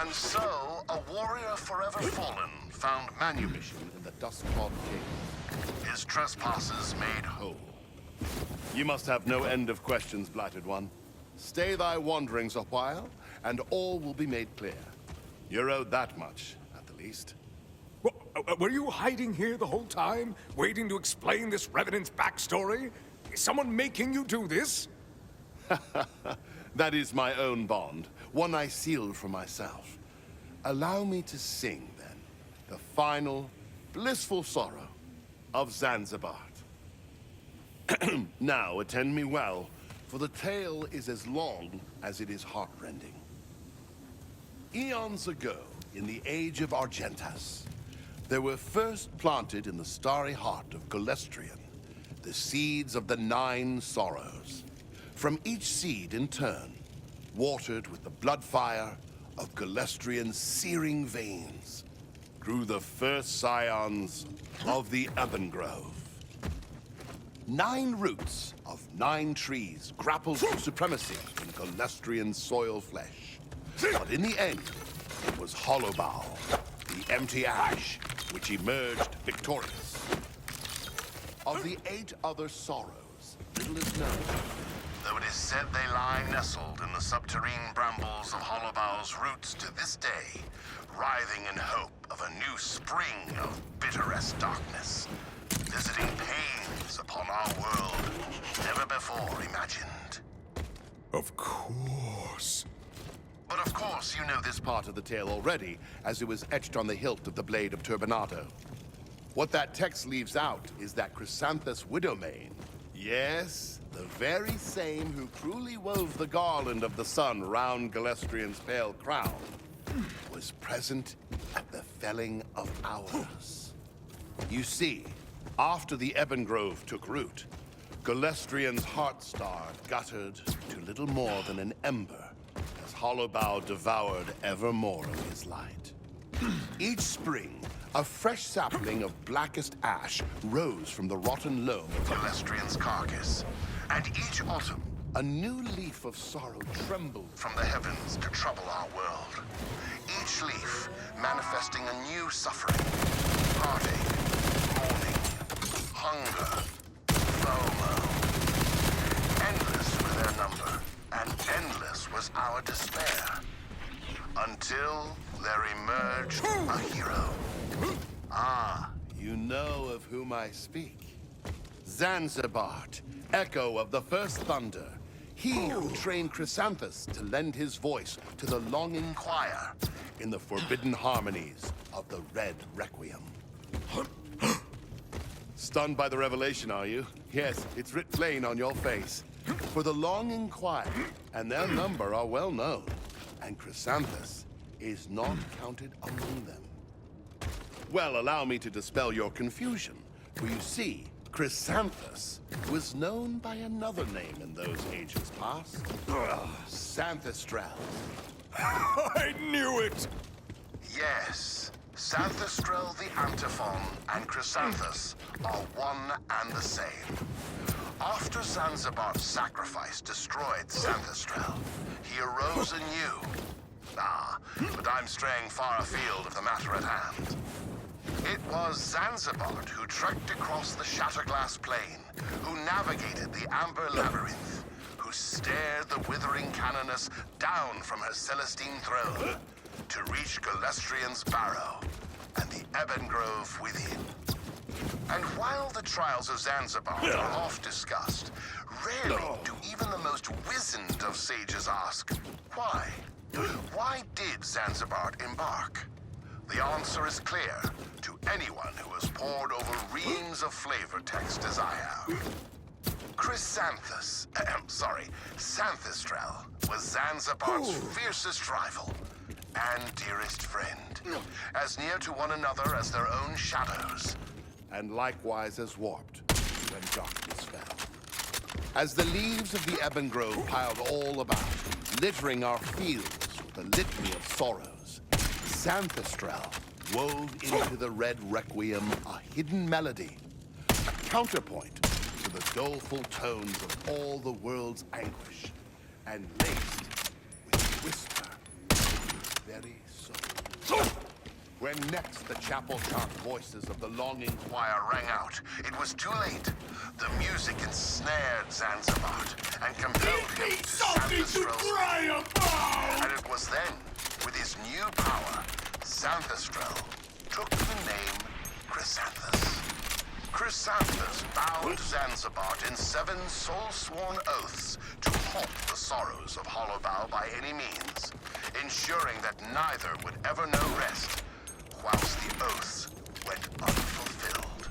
And so, a warrior forever fallen found manumission in the dust-clawed cave. His trespasses made whole. You must have no end of questions, Blighted One. Stay thy wanderings a while, and all will be made clear. You're owed that much, at the least. Were you hiding here the whole time, waiting to explain this revenant's backstory? Is someone making you do this? That is my own bond, one I sealed for myself. Allow me to sing, then, the final, blissful sorrow of Zanzibar. Now, attend me well, for the tale is as long as it is heartrending. Eons ago, in the age of Argentas, there were first planted in the starry heart of Golestrian the seeds of the 9 sorrows. From each seed in turn, watered with the blood fire of Golestrian's searing veins, grew the first scions of the Ebongrove. 9 roots of 9 trees grappled for supremacy in Golestrian's soil flesh. But in the end, it was Hollowbow, the empty ash, which emerged victorious. Of the 8 other sorrows, little is known, though it is said they lie nestled in the subterranean brambles of Hollowbow's roots to this day, writhing in hope of a new spring of bitterest darkness, visiting pains upon our world never before imagined. Of course. But of course you know this part of the tale already, as it was etched on the hilt of the blade of Turbinado. What that text leaves out is that Chrysanthus Widowmane, yes, the very same who cruelly wove the garland of the sun round Golestrian's pale crown, was present at the felling of ours. You see, after the Ebongrove took root, Golestrian's heartstar guttered to little more than an ember as Hollowbow devoured ever more of his light. Each spring, a fresh sapling of blackest ash rose from the rotten loam of Golestrian's carcass, and each autumn, a new leaf of sorrow trembled from the heavens to trouble our world. Each leaf manifesting a new suffering, heartache, mourning, hunger, FOMO. Endless were their number, and endless was our despair. Until there emerged a hero. Ah, you know of whom I speak. Zanzibar, echo of the first thunder. He who trained Chrysanthus to lend his voice to the longing choir in the forbidden harmonies of the Red Requiem. Stunned by the revelation, are you? Yes, it's writ plain on your face. For the longing choir and their number are well known, and Chrysanthus is not counted among them. Well, allow me to dispel your confusion. For you see, Chrysanthus was known by another name in those ages past. Xanthistrel. I knew it! Yes, Xanthistrel the Antiphon and Chrysanthus are one and the same. After Zanzibar's sacrifice destroyed Xanthistrel, he arose anew. Ah, but I'm straying far afield of the matter at hand. It was Zanzibar who trekked across the Shatterglass Plain, who navigated the Amber Labyrinth, who stared the withering Canoness down from her Celestine throne, to reach Golestrian's Barrow and the Ebongrove within. And while the trials of Zanzibar are oft discussed, rarely do even the most wizened of sages ask, why? Why did Zanzibar embark? The answer is clear to anyone who has pored over reams of flavor text as I have. Xanthistrel was Zanzibar's fiercest rival and dearest friend, as near to one another as their own shadows, and likewise as warped when darkness fell. As the leaves of the Ebongrove piled all about, littering our fields with a litany of sorrows, Xanthistrel wove into the Red Requiem a hidden melody, a counterpoint to the doleful tones of all the world's anguish, and laced with whisper, very soul. When next the chapel chant voices of the longing choir rang out, it was too late. The music ensnared Zanzibar and compelled him to Xanthostro. And it was then, with his new power, Xanthostro took the name Chrysanthus. Chrysanthus bound Zanzibar in 7 soul-sworn oaths to halt the sorrows of Hollowbow by any means, ensuring that neither would ever know rest, whilst the oaths went unfulfilled.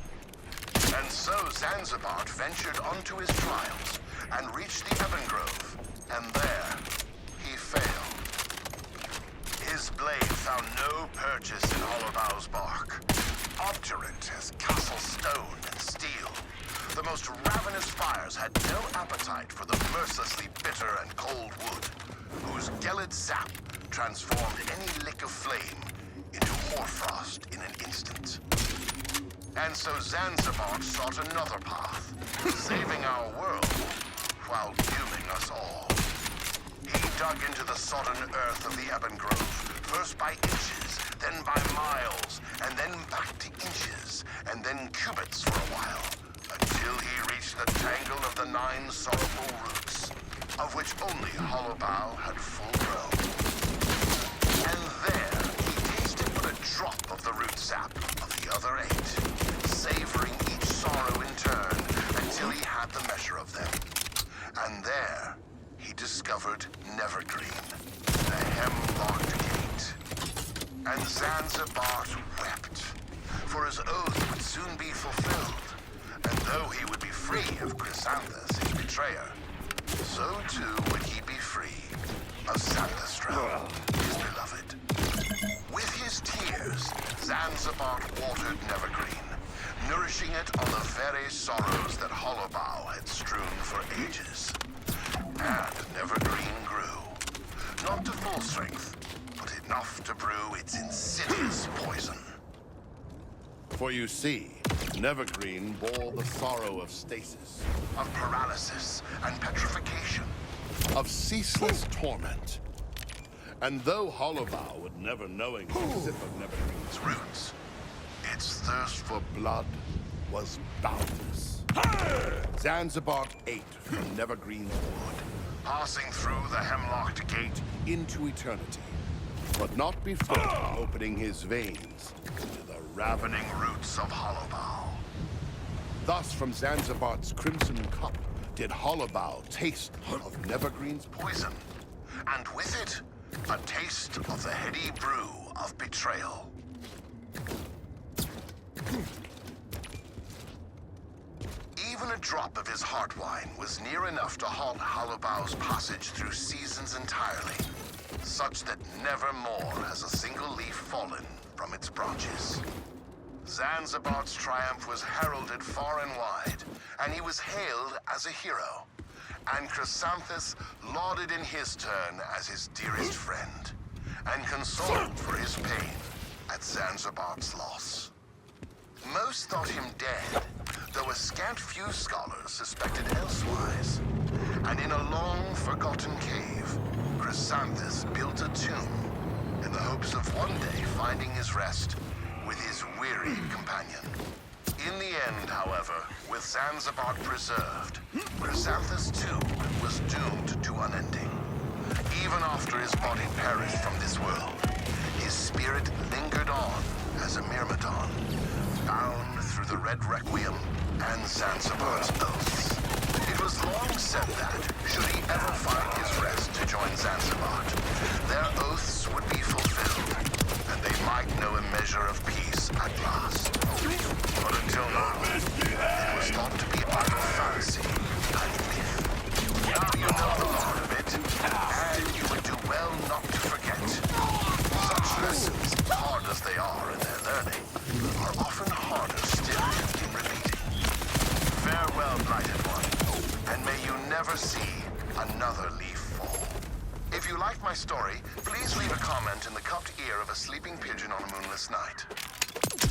And so Zanzibar ventured onto his trials and reached the Ebon Grove, and there he failed. His blade found no purchase in Hollowbow's bark. Obdurate as castle stone and steel, the most ravenous fires had no appetite for the mercilessly bitter and cold wood, whose gelid sap transformed any lick of flame into hoarfrost in an instant. And so Zanzibar sought another path, saving our world while dooming us all. He dug into the sodden earth of the Ebon Grove, first by inches, then by miles, and then back to inches, and then cubits for a while, until he reached the tangle of the 9 sorrowful roots, of which only Hollowbow had full grown. And there he tasted but a drop of the root sap of the other 8, savoring each sorrow in turn until he had the measure of them. And there he discovered Nevergreen, the hemlocked gate. And Zanzibar wept, for his oath would soon be fulfilled, and though he would be free of Chrysanthus, his betrayer, so too would he be free of Xanthostro, his beloved. With his tears, Zanzibar watered Nevergreen, nourishing it on the very sorrows that Hollowbow had strewn for ages. And Nevergreen grew, not to full strength, but enough to brew its insidious poison. For you see, Nevergreen bore the sorrow of stasis, Of paralysis and petrification. of ceaseless torment. And though Hollowbow would never knowingly sip of Nevergreen's roots, its thirst for blood was boundless. Zanzibar ate from Nevergreen's wood, passing through the hemlocked gate into eternity, but not before opening his veins to the ravening roots of Hollowbow. Thus, from Zanzibar's crimson cup did Hollowbow taste of Nevergreen's poison, and with it, a taste of the heady brew of betrayal. Even a drop of his heart wine was near enough to halt Hollowbow's passage through seasons entirely, such that never more has a single leaf fallen from its branches. Zanzibar's triumph was heralded far and wide, and he was hailed as a hero, and Chrysanthus lauded in his turn as his dearest friend, and consoled for his pain at Zanzibar's loss. Most thought him dead, though a scant few scholars suspected elsewise. And in a long-forgotten cave, Chrysanthus built a tomb in the hopes of one day finding his rest with his weary companion. In the end, however, with Zanzibar preserved, Chrysanthus too was doomed to unending. Even after his body perished from this world, his spirit lingered on as a myrmidon, bound through the Red Requiem and Zanzibar's oaths. It was long said that, should he ever find his rest to join Zanzibar, their oaths would be fulfilled, and they might know a measure of peace at last. But until now, it was thought to be idle fancy and myth. Now you know the lore of it, and you would do well not to forget. Such lessons, hard as they are in their learning, are often harder still in repeating. Farewell, blighted one, and may you never see another leaf fall. If you like my story, please leave a comment in the cupped ear of a sleeping pigeon on a moonless night.